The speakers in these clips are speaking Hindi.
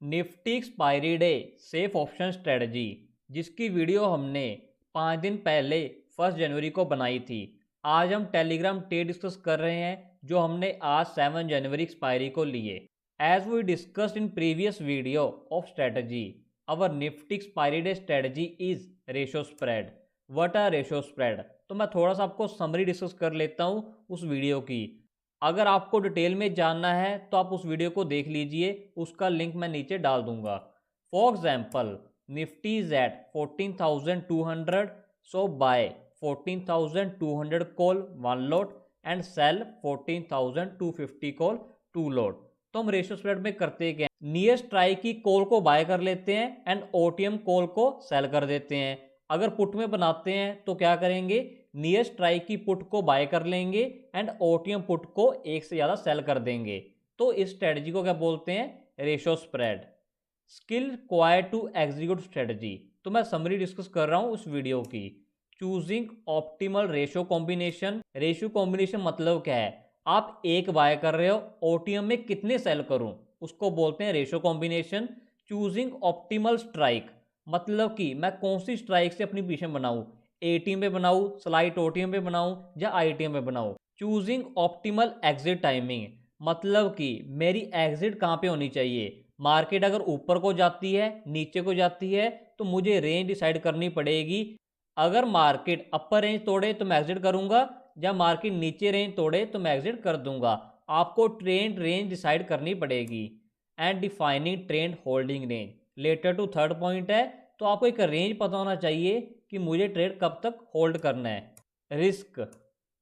Nifty expiry day safe option strategy, जिसकी वीडियो हमने 5 दिन पहले 1 जनवरी को बनाई थी। आज हम टेलीग्राम ट्रेड डिस्कस कर रहे हैं जो हमने आज 7 जनवरी एक्सपायरी को लिए। As we discussed in previous video of strategy, our Nifty expiry day strategy is ratio spread. What are ratio spread? तो मैं थोड़ा सा आपको समरी डिस्कस कर लेता हूँ उस वीडियो की। अगर आपको डिटेल में जानना है तो आप उस वीडियो को देख लीजिए, उसका लिंक मैं नीचे डाल दूंगा। For example, Nifty is at 14,200, so buy 14,200 call 1 lot and sell 14,250 call 2 lot. तो हम रेशियो स्प्रेड में करते क्या, नियर स्ट्राइक की कॉल को बाय कर लेते हैं एंड ओटीएम कॉल को सेल कर देते हैं। अगर पुट में बनाते हैं तो क्या करेंगे, नियर स्ट्राइक की पुट को बाय कर लेंगे एंड ओटीएम पुट को एक से ज्यादा सेल कर देंगे। तो इस स्ट्रेटजी को क्या बोलते हैं, ratio spread. Skill required to execute strategy, तो मैं समरी डिस्कस कर रहा हूं उस वीडियो की। Choosing optimal ratio combination. Ratio combination मतलब क्या है, आप एक बाय कर रहे हो, ओटीएम में कितने सेल करूं, उसको बोलते हैं ratio combination. Choosing optimal strike, मतलब कि मैं कौन सी स्ट्राइक से अपनी पोजीशन बनाऊं, एटीएम पे बनाऊं, स्लाइट ओटीएम पे बनाऊं या आईटीएम पे बनाऊं। चूजिंग ऑप्टिमल एग्जिट टाइमिंग, मतलब कि मेरी एग्जिट कहां पे होनी चाहिए। मार्केट अगर ऊपर को जाती है, नीचे को जाती है, तो मुझे रेंज डिसाइड करनी पड़ेगी। अगर मार्केट अपर रेंज तोड़े तो मैं एग्जिट करूंगा, या मार्केट नीचे रेंज तोड़े तो मैं एग्जिट कर दूंगा। आपको ट्रेंड रेंज डिसाइड करनी पड़ेगी। And defining trend holding range, letter to third point है। तो आपको एक रेंज पता होना चाहिए कि मुझे ट्रेड कब तक होल्ड करना है। Risk,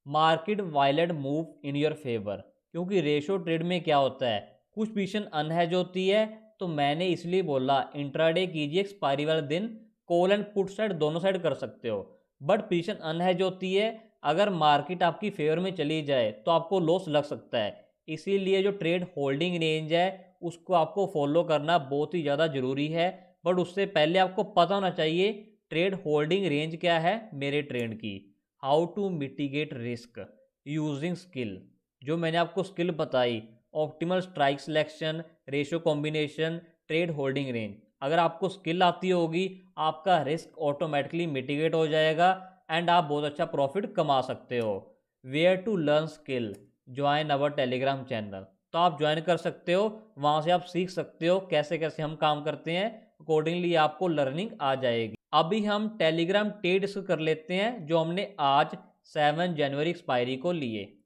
market violent move in your favour, क्योंकि रेशो ट्रेड में क्या होता है, कुछ पोजीशन अनहेज होती है। तो मैंने इसलिए बोला इंट्राडे कीजिए, एक्सपायरी वाले दिन कॉल एंड पुट साइड दोनों साइड कर सकते हो, बट पोजीशन अनहेज होती है। अगर मार्केट आपकी फेवर में चली जाए तो आपको लॉस लग सकता है। इसीलिए जो ट्रेड होल्डिंग रेंज है उसको आपको फॉलो करना बहुत ही ज़्यादा ज़रूरी है। बट उससे पहले आपको पता होना चाहिए ट्रेड होल्डिंग रेंज क्या है मेरे ट्रेड की। How to mitigate risk using skill, जो मैंने आपको स्किल बताई, optimal strike selection, ratio combination, trade holding range. अगर आपको स्किल आती होगी, आपका रिस्क ऑटोमेटिकली मिटिगेट हो जाएगा एंड आप बहुत अच्छा प्रॉफिट कमा सकते हो। Where to learn skill, join our Telegram channel, तो आप ज्वाइन कर सकते हो, वहाँ से आप सीख सकते हो कैसे कैसे हम काम करते हैं। अकॉर्डिंगली आपको लर्निंग आ जाएगी। अभी हम टेलीग्राम ट्रेड डिस्कस कर लेते हैं जो हमने आज 7 जनवरी एक्सपायरी को लिए।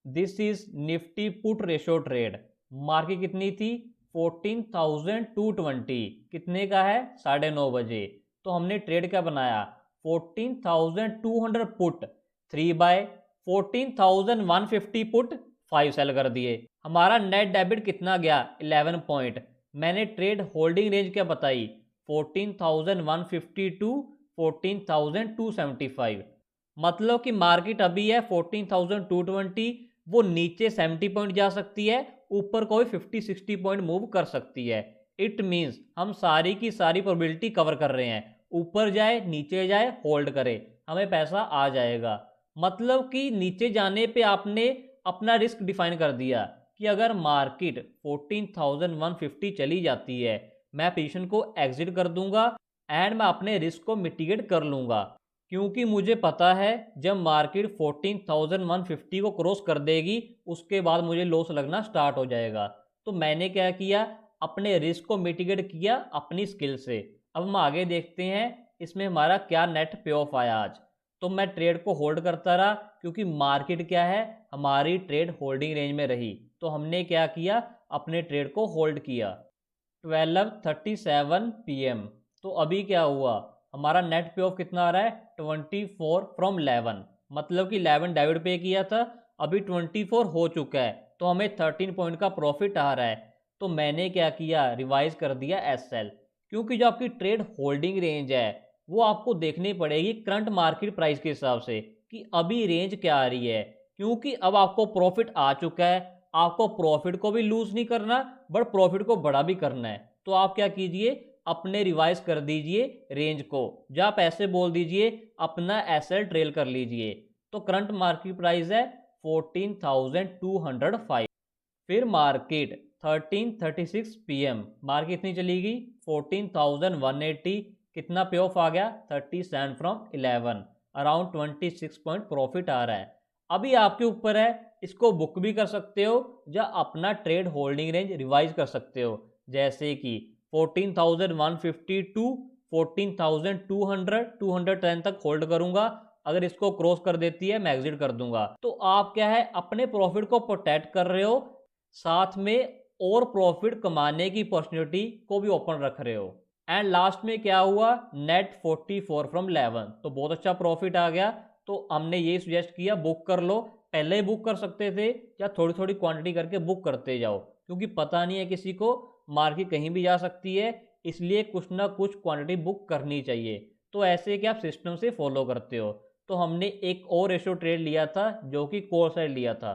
This is Nifty put ratio trade. Market कितनी थी, 14,220। कितने का है, 9:30 बजे। तो हमने ट्रेड क्या बनाया, 14,200 पुट 3 बाय, 14,150 पुट 5 सेल कर दिए। हमारा नेट डेबिट कितना गया, 11 पॉइंट। मैंने ट्रेड होल्डिंग रेंज क्या बताई, 14,150 टू 14,275। मतलब कि मार्केट अभी है 14,220, वो नीचे 70 पॉइंट जा सकती है, ऊपर कोई 50-60 पॉइंट मूव कर सकती है। इट मींस हम सारी की सारी प्रोबेबिलिटी कवर कर रहे हैं, ऊपर जाए नीचे जाए होल्ड करे, हमें पैसा आ जाएगा। मतलब कि नीचे जाने पे आपने अपना रिस्क डिफाइन कर दिया कि अगर मार्केट 14,150 चली जाती है, मैं पोजीशन को एग्जिट कर दूंगा एंड मैं अपने रिस्क को मिटिगेट कर लूंगा। क्योंकि मुझे पता है जब मार्केट 14,150 को क्रॉस कर देगी उसके बाद मुझे लॉस लगना स्टार्ट हो जाएगा। तो मैंने क्या किया, अपने रिस्क को मिटिगेट किया अपनी स्किल से। अब हम आगे देखते हैं इसमें हमारा क्या नेट पे ऑफ आया आज। तो मैं ट्रेड को होल्ड करता रहा क्योंकि मार्केट क्या है, हमारी ट्रेड होल्डिंग रेंज में रही। तो हमने क्या किया, अपने ट्रेड को होल्ड किया। 12:37 PM, तो अभी क्या हुआ, हमारा नेट पे ऑफ कितना आ रहा है, 24 फ्रॉम 11। मतलब कि 11 डेबिट पे किया था, अभी 24 हो चुका है, तो हमें 13 पॉइंट का प्रॉफिट आ रहा है। तो मैंने क्या किया, रिवाइज कर दिया एसएल। क्योंकि जो आपकी ट्रेड होल्डिंग रेंज है वो आपको देखनी पड़ेगी करंट मार्केट प्राइस के हिसाब से कि अभी रेंज क्या आ रही है। क्योंकि अब आपको प्रॉफिट आ चुका है, आपको प्रॉफिट को भी लूज नहीं करना बट प्रॉफिट को बड़ा भी करना है। तो आप क्या कीजिए, अपने रिवाइज कर दीजिए रेंज को, या आप ऐसे बोल दीजिए अपना एसएल ट्रेल कर लीजिए। तो करंट मार्केट प्राइस है 14,205, फिर मार्केट 13:36 PM मार्केट कितनी चली गई 14,180। कितना पे ऑफ आ गया 37 फ्रॉम 11, अराउंड 26 पॉइंट प्रॉफिट आ रहा है। अभी आपके ऊपर है, इसको बुक भी कर सकते हो या अपना ट्रेड होल्डिंग रेंज रिवाइज कर सकते हो, जैसे कि 14,150 टू 14,200 210 तक होल्ड करूंगा। अगर इसको क्रॉस कर देती है मैं एग्जिट कर दूंगा। तो आप क्या है अपने प्रॉफिट को प्रोटेक्ट कर रहे हो, साथ में और प्रॉफिट कमाने की अपॉर्चुनिटी को भी ओपन रख रहे हो। एंड लास्ट में क्या हुआ नेट 44 फ्रॉम 11, तो बहुत अच्छा प्रॉफिट आ गया। तो हमने ये सजेस्ट किया बुक कर लो। पहले ही बुक कर सकते थे या थोड़ी थोड़ी क्वांटिटी करके बुक करते जाओ, क्योंकि पता नहीं है किसी को, मार्केट कहीं भी जा सकती है, इसलिए कुछ ना कुछ क्वांटिटी बुक करनी चाहिए। तो ऐसे कि आप सिस्टम से फॉलो करते हो। तो हमने एक और रेशो ट्रेड लिया था जो कि कॉल साइड लिया था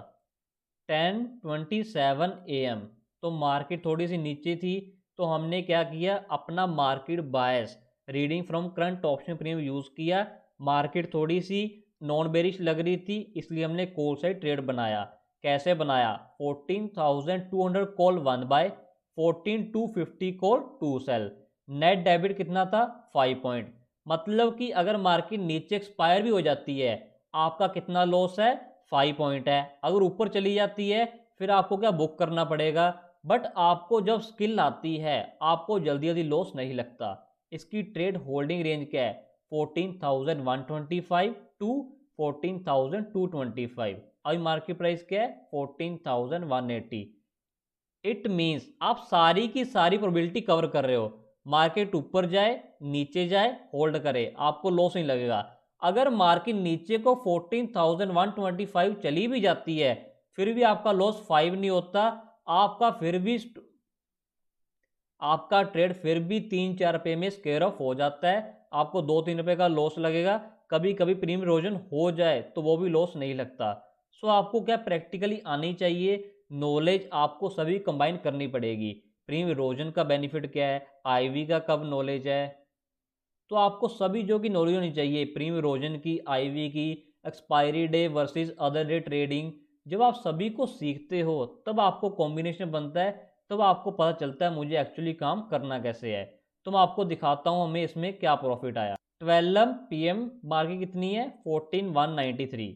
10:27 AM। तो मार्केट थोड़ी सी नीचे थी, तो हमने क्या किया अपना market bias reading from current option premium use किया। मार्केट थोड़ी सी नॉन बेरिश लग रही थी, इसलिए हमने कॉल साइड ट्रेड बनाया। कैसे बनाया 14,200 call 1 buy 14,250 call 2 sell. Net debit कितना था 5 पॉइंट। मतलब कि अगर मार्केट नीचे एक्सपायर भी हो जाती है आपका कितना लॉस है 5 पॉइंट है। अगर ऊपर चली जाती है फिर आपको क्या बुक करना पड़ेगा। बट आपको जब स्किल आती है आपको जल्दी जल्दी लॉस नहीं लगता। इसकी ट्रेड होल्डिंग रेंज क्या है 14,125 टू 14,225। अभी मार्केट प्राइस क्या है 14,180। इट मीन्स आप सारी की सारी प्रोबेबिलिटी कवर कर रहे हो। मार्केट ऊपर जाए नीचे जाए होल्ड करे आपको लॉस नहीं लगेगा। अगर मार्केट नीचे को 14,125 चली भी जाती है फिर भी आपका लॉस 5 नहीं होता। आपका ट्रेड फिर भी 3-4 रुपये में स्केयर ऑफ हो जाता है। आपको 2-3 रुपये का लॉस लगेगा। कभी कभी प्रीमियम इरोजन हो जाए तो वो भी लॉस नहीं लगता। सो आपको क्या प्रैक्टिकली आनी चाहिए, नॉलेज आपको सभी कंबाइन करनी पड़ेगी। प्रीमियम इरोजन का बेनिफिट क्या है, आईवी का कब नॉलेज है, तो आपको सभी जो की नॉलेज होनी चाहिए प्रीमियम इरोजन की, आईवी की, expiry day versus other day trading. जब आप सभी को सीखते हो तब आपको कॉम्बिनेशन बनता है, तब आपको पता चलता है मुझे एक्चुअली काम करना कैसे है। तो मैं आपको दिखाता हूँ हमें इसमें क्या प्रॉफिट आया। 12 PM मार्केट कितनी है 14,193।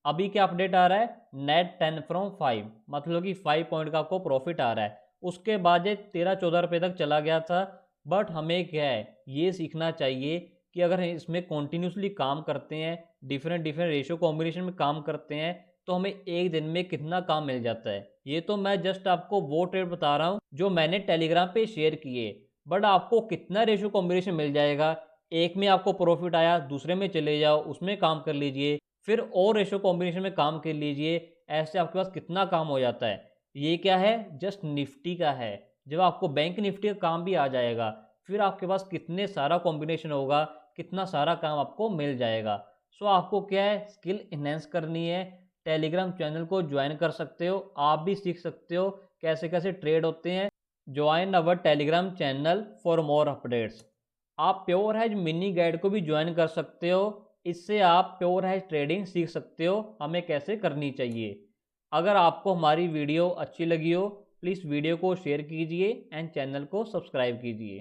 अभी क्या अपडेट आ रहा है नेट 10 फ्रॉम 5, मतलब कि 5 पॉइंट का आपको प्रॉफिट आ रहा है। उसके बाद ये 13-14 रुपये तक चला गया था। बट हमें क्या है ये सीखना चाहिए कि अगर इसमें कॉन्टीन्यूसली काम करते हैं, डिफरेंट डिफरेंट रेशियो कॉम्बिनेशन में काम करते हैं, तो हमें एक दिन में कितना काम मिल जाता है। ये तो मैं जस्ट आपको वो ट्रेड बता रहा हूँ जो मैंने टेलीग्राम पे शेयर किए। बट आपको कितना रेशियो कॉम्बिनेशन मिल जाएगा, एक में आपको प्रॉफिट आया दूसरे में चले जाओ उसमें काम कर लीजिए, फिर और रेशियो कॉम्बिनेशन में काम कर लीजिए। ऐसे आपके पास कितना काम हो जाता है। ये क्या है जस्ट निफ्टी का है। जब आपको बैंक निफ्टी का काम भी आ जाएगा फिर आपके पास कितने सारा कॉम्बिनेशन होगा, कितना सारा काम आपको मिल जाएगा। सो आपको क्या है स्किल इन्हेंस करनी है। टेलीग्राम चैनल को ज्वाइन कर सकते हो, आप भी सीख सकते हो कैसे कैसे ट्रेड होते हैं। Join our Telegram channel for more updates. आप प्योर हैज मिनी गाइड को भी ज्वाइन कर सकते हो, इससे आप प्योर हैज ट्रेडिंग सीख सकते हो हमें कैसे करनी चाहिए। अगर आपको हमारी वीडियो अच्छी लगी हो प्लीज़ वीडियो को शेयर कीजिए एंड चैनल को सब्सक्राइब कीजिए।